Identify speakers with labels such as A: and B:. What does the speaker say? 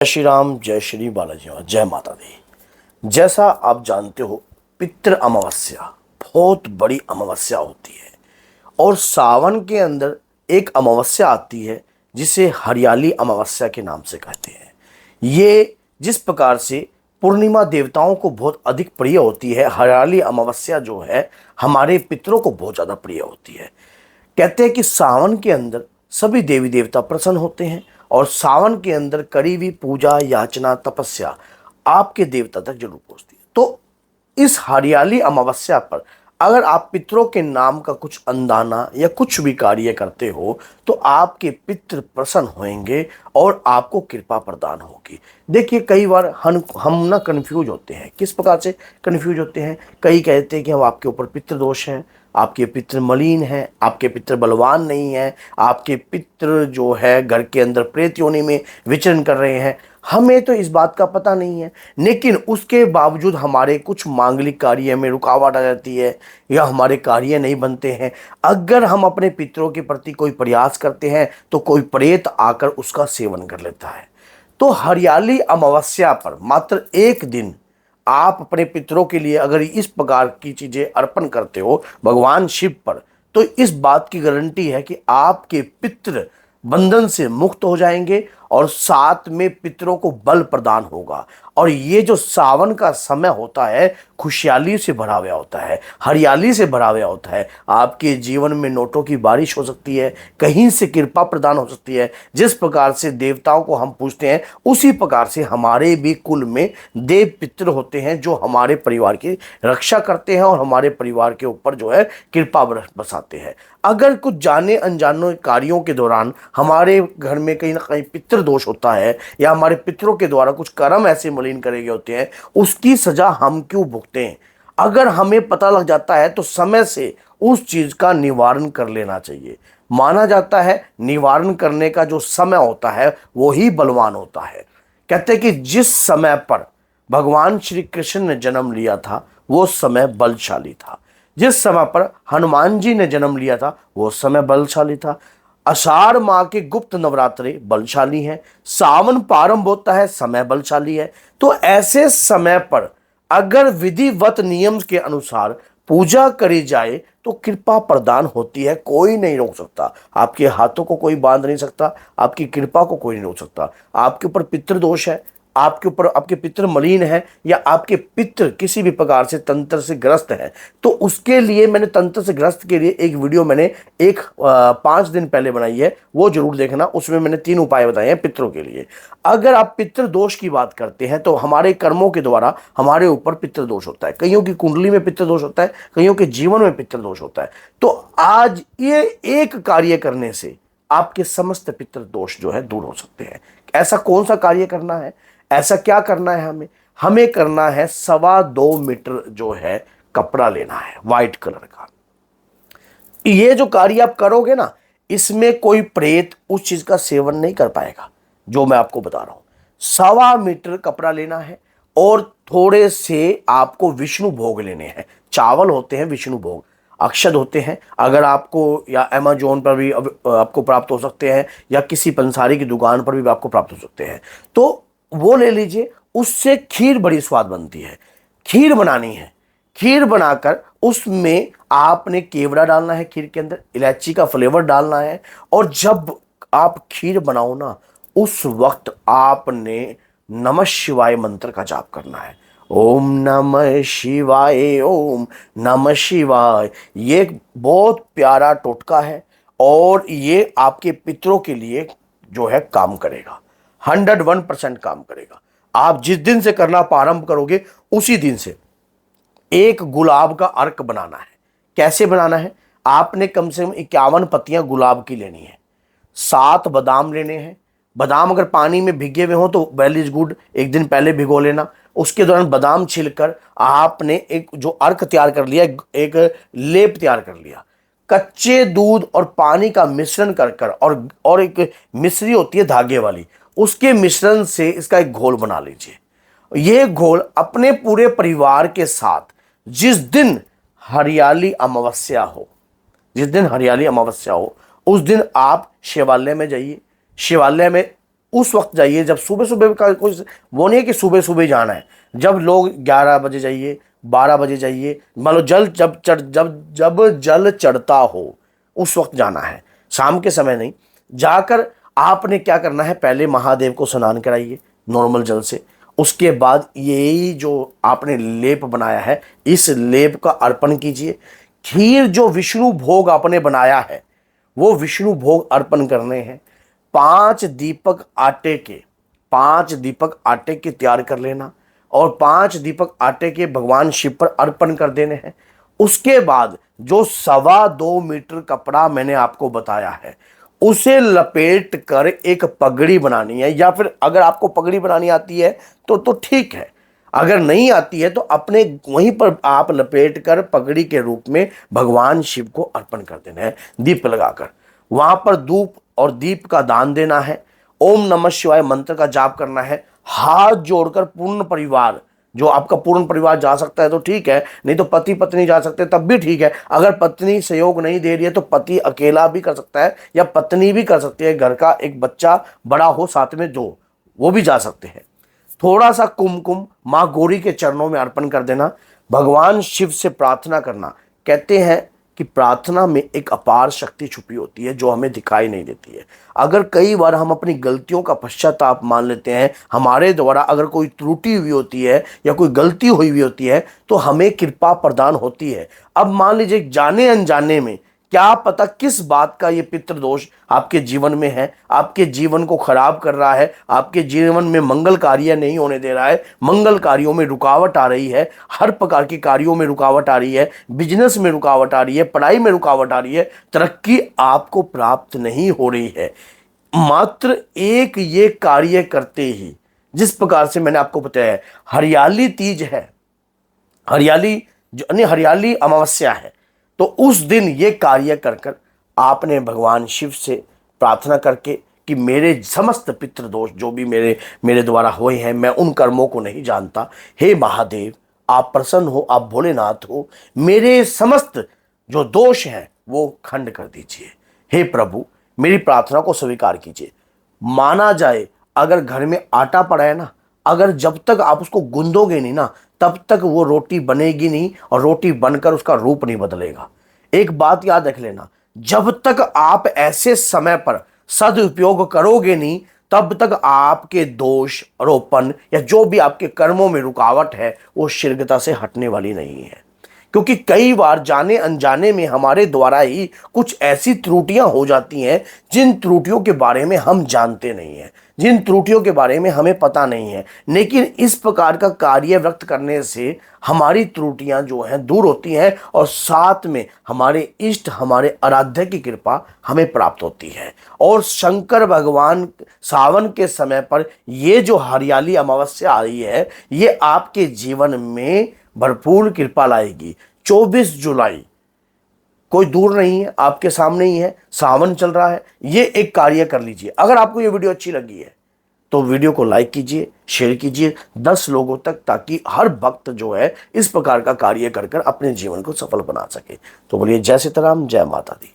A: जय श्री राम, जय श्री बालाजी महाराज, जय माता दी। जैसा आप जानते हो, पितृ अमावस्या बहुत बड़ी अमावस्या होती है और सावन के अंदर एक अमावस्या आती है जिसे हरियाली अमावस्या के नाम से कहते हैं। ये जिस प्रकार से पूर्णिमा देवताओं को बहुत अधिक प्रिय होती है, हरियाली अमावस्या जो है हमारे पितरों को बहुत ज़्यादा प्रिय होती है। कहते हैं कि सावन के अंदर सभी देवी देवता प्रसन्न होते हैं और सावन के अंदर करी हुई पूजा, याचना, तपस्या आपके देवता तक जरूर पहुंचती है। तो इस हरियाली अमावस्या पर अगर आप पितरों के नाम का कुछ अंदाना या कुछ भी कार्य करते हो तो आपके पितृ प्रसन्न होंगे और आपको कृपा प्रदान होगी। देखिए, कई बार हम ना कंफ्यूज होते हैं। किस प्रकार से कंफ्यूज होते हैं? कई कहते हैं कि हम आपके ऊपर पितृ दोष हैं, आपके पितृ मलिन हैं, आपके पितृ बलवान नहीं हैं, आपके पितृ जो है घर के अंदर प्रेत योनि में विचरण कर रहे हैं। हमें तो इस बात का पता नहीं है, लेकिन उसके बावजूद हमारे कुछ मांगलिक कार्य में रुकावट आ जाती है या हमारे कार्य नहीं बनते हैं। अगर हम अपने पितरों के प्रति कोई प्रयास करते हैं तो कोई प्रेत आकर उसका सेवन कर लेता है। तो हरियाली अमावस्या पर मात्र एक दिन आप अपने पितरों के लिए अगर इस प्रकार की चीजें अर्पण करते हो भगवान शिव पर, तो इस बात की गारंटी है कि आपके पितृ बंधन से मुक्त हो जाएंगे और साथ में पितरों को बल प्रदान होगा। और ये जो सावन का समय होता है खुशहाली से भरा हुआ होता है, हरियाली से भरा हुआ होता है। आपके जीवन में नोटों की बारिश हो सकती है, कहीं से कृपा प्रदान हो सकती है। जिस प्रकार से देवताओं को हम पूजते हैं उसी प्रकार से हमारे भी कुल में देव पितृ होते हैं जो हमारे परिवार की रक्षा करते हैं और हमारे परिवार के ऊपर जो है कृपा बरसाते हैं। अगर कुछ जाने अनजाने कार्यों के दौरान हमारे घर में कहीं ना कहीं पितृ दोष होता है या हमारे पितरों के द्वारा कुछ कर्म ऐसे मलिन करे गए होते हैं, उसकी सजा हम क्यों भुगतें हैं? अगर हमें पता लग जाता है तो समय से उस चीज का निवारण कर लेना चाहिए। माना जाता है निवारण करने का जो समय होता है वो ही बलवान होता है। कहते हैं कि जिस समय पर भगवान श्री कृष्ण ने जन्म लिया था वो समय बलशाली था, जिस समय पर हनुमान जी ने जन्म लिया था वो समय बलशाली था। आषाढ़ माह के गुप्त नवरात्रे बलशाली हैं, सावन प्रारंभ होता है समय बलशाली है। तो ऐसे समय पर अगर विधिवत नियम के अनुसार पूजा करी जाए तो कृपा प्रदान होती है। कोई नहीं रोक सकता, आपके हाथों को कोई बांध नहीं सकता, आपकी कृपा को कोई नहीं रोक सकता। आपके ऊपर पितृदोष है, आपके ऊपर आपके पितृ मलिन है या आपके पितृ किसी भी प्रकार से तंत्र से ग्रस्त है, तो उसके लिए मैंने तंत्र से ग्रस्त के लिए एक वीडियो मैंने 5 दिन पहले बनाई है, वो जरूर देखना। उसमें मैंने 3 उपाय बताए हैं पितरों के लिए। अगर आप पितृ दोष की बात करते हैं तो हमारे कर्मों के द्वारा हमारे ऊपर पितृ दोष होता है। कईयों की कुंडली में पितृ दोष होता है, कईयों के जीवन में पितृ दोष होता है। तो आज ये एक कार्य करने से आपके समस्त पितृ दोष जो है दूर हो सकते हैं। ऐसा कौन सा कार्य करना है? ऐसा क्या करना है? हमें करना है 2.25 मीटर जो है कपड़ा लेना है व्हाइट कलर का। ये जो कार्य आप करोगे ना, इसमें कोई प्रेत उस चीज का सेवन नहीं कर पाएगा जो मैं आपको बता रहा हूं। 1.25 मीटर कपड़ा लेना है और थोड़े से आपको विष्णु भोग लेने हैं। चावल होते हैं विष्णु भोग, अक्षत होते हैं। अगर आपको या अमेजोन पर भी आपको प्राप्त हो सकते हैं या किसी पंसारी की दुकान पर भी आपको प्राप्त हो सकते हैं, तो वो ले लीजिए। उससे खीर बड़ी स्वाद बनती है। खीर बनानी है, खीर बनाकर उसमें आपने केवड़ा डालना है, खीर के अंदर इलायची का फ्लेवर डालना है। और जब आप खीर बनाओ ना, उस वक्त आपने नमः शिवाय मंत्र का जाप करना है। ओम नमः शिवाय, ओम नमः शिवाय। ये एक बहुत प्यारा टोटका है और ये आपके पितरों के लिए जो है काम करेगा, 101% काम करेगा। आप जिस दिन से करना प्रारंभ करोगे उसी दिन से एक गुलाब का अर्क बनाना है। कैसे बनाना है? आपने कम से कम 51 पत्तियां गुलाब की लेनी है, 7 बादाम लेने हैं। बादाम अगर पानी में भिगे हुए हो तो वेल इज गुड, एक दिन पहले भिगो लेना। उसके दौरान बादाम छिलकर आपने एक जो अर्क तैयार कर लिया, एक लेप तैयार कर लिया। कच्चे दूध और पानी का मिश्रण कर कर और एक मिश्री होती है धागे वाली, उसके मिश्रण से इसका एक घोल बना लीजिए। यह घोल अपने पूरे परिवार के साथ जिस दिन हरियाली अमावस्या हो, जिस दिन हरियाली अमावस्या हो उस दिन आप शिवालय में जाइए। शिवालय में उस वक्त जाइए जब सुबह सुबह का कोई वो नहीं है कि सुबह सुबह जाना है। जब लोग 11 बजे जाइए, 12 बजे जाइए, मान लो जब जल चढ़ता हो उस वक्त जाना है, शाम के समय नहीं। जाकर आपने क्या करना है, पहले महादेव को स्नान कराइए नॉर्मल जल से। उसके बाद यही जो आपने लेप बनाया है, इस लेप का अर्पण कीजिए। खीर जो विष्णु भोग आपने बनाया है वो विष्णु भोग अर्पण करने हैं। 5 दीपक आटे के तैयार कर लेना और 5 दीपक आटे के भगवान शिव पर अर्पण कर देने हैं। उसके बाद जो 2.25 मीटर कपड़ा मैंने आपको बताया है उसे लपेट कर एक पगड़ी बनानी है, या फिर अगर आपको पगड़ी बनानी आती है तो ठीक है, अगर नहीं आती है तो अपने वहीं पर आप लपेट कर पगड़ी के रूप में भगवान शिव को अर्पण कर देना है दीप लगाकर। वहां पर धूप और दीप का दान देना है। ओम नमः शिवाय मंत्र का जाप करना है। हाथ जोड़कर पूर्ण परिवार, जो आपका पूर्ण परिवार जा सकता है तो ठीक है, नहीं तो पति पत्नी जा सकते हैं तब भी ठीक है। अगर पत्नी सहयोग नहीं दे रही है तो पति अकेला भी कर सकता है या पत्नी भी कर सकती है, घर का एक बच्चा बड़ा हो साथ में दो, वो भी जा सकते हैं। थोड़ा सा कुमकुम माँ गौरी के चरणों में अर्पण कर देना। भगवान शिव से प्रार्थना करना। कहते हैं कि प्रार्थना में एक अपार शक्ति छुपी होती है जो हमें दिखाई नहीं देती है। अगर कई बार हम अपनी गलतियों का पश्चाताप मान लेते हैं, हमारे द्वारा अगर कोई त्रुटि हुई होती है या कोई गलती हुई हुई होती है तो हमें कृपा प्रदान होती है। अब मान लीजिए जाने अनजाने में, क्या पता किस बात का ये पितृदोष आपके जीवन में है, आपके जीवन को खराब कर रहा है, आपके जीवन में मंगल कार्य नहीं होने दे रहा है, मंगल कार्यों में रुकावट आ रही है, हर प्रकार के कार्यों में रुकावट आ रही है, बिजनेस में रुकावट आ रही है, पढ़ाई में रुकावट आ रही है, तरक्की आपको प्राप्त नहीं हो रही है। मात्र एक ये कार्य करते ही, जिस प्रकार से मैंने आपको बताया है, हरियाली तीज है, हरियाली अमावस्या है, तो उस दिन ये कार्य कर कर आपने भगवान शिव से प्रार्थना करके कि मेरे समस्त पितृदोष जो भी मेरे द्वारा हुए हैं, मैं उन कर्मों को नहीं जानता, हे महादेव आप प्रसन्न हो, आप भोलेनाथ हो, मेरे समस्त जो दोष हैं वो खंड कर दीजिए। हे प्रभु मेरी प्रार्थना को स्वीकार कीजिए। माना जाए अगर घर में आटा पड़ा है ना, अगर जब तक आप उसको गूंदोगे नहीं ना तब तक वो रोटी बनेगी नहीं और रोटी बनकर उसका रूप नहीं बदलेगा। एक बात याद रख लेना, जब तक आप ऐसे समय पर सदुपयोग करोगे नहीं तब तक आपके दोष रोपण या जो भी आपके कर्मों में रुकावट है वो शीघ्रता से हटने वाली नहीं है। क्योंकि कई बार जाने अनजाने में हमारे द्वारा ही कुछ ऐसी त्रुटियां हो जाती हैं जिन त्रुटियों के बारे में हम जानते नहीं हैं, जिन त्रुटियों के बारे में हमें पता नहीं है, लेकिन इस प्रकार का कार्य व्यक्त करने से हमारी त्रुटियां जो हैं दूर होती हैं और साथ में हमारे इष्ट, हमारे आराध्य की कृपा हमें प्राप्त होती है। और शंकर भगवान सावन के समय पर ये जो हरियाली अमावस्या आ रही है ये आपके जीवन में भरपूर कृपा लाएगी। 24 जुलाई कोई दूर नहीं है, आपके सामने ही है, सावन चल रहा है, ये एक कार्य कर लीजिए। अगर आपको ये वीडियो अच्छी लगी है तो वीडियो को लाइक कीजिए, शेयर कीजिए 10 लोगों तक, ताकि हर भक्त जो है इस प्रकार का कार्य कर कर अपने जीवन को सफल बना सके। तो बोलिए जय सीताराम, जय माता दी।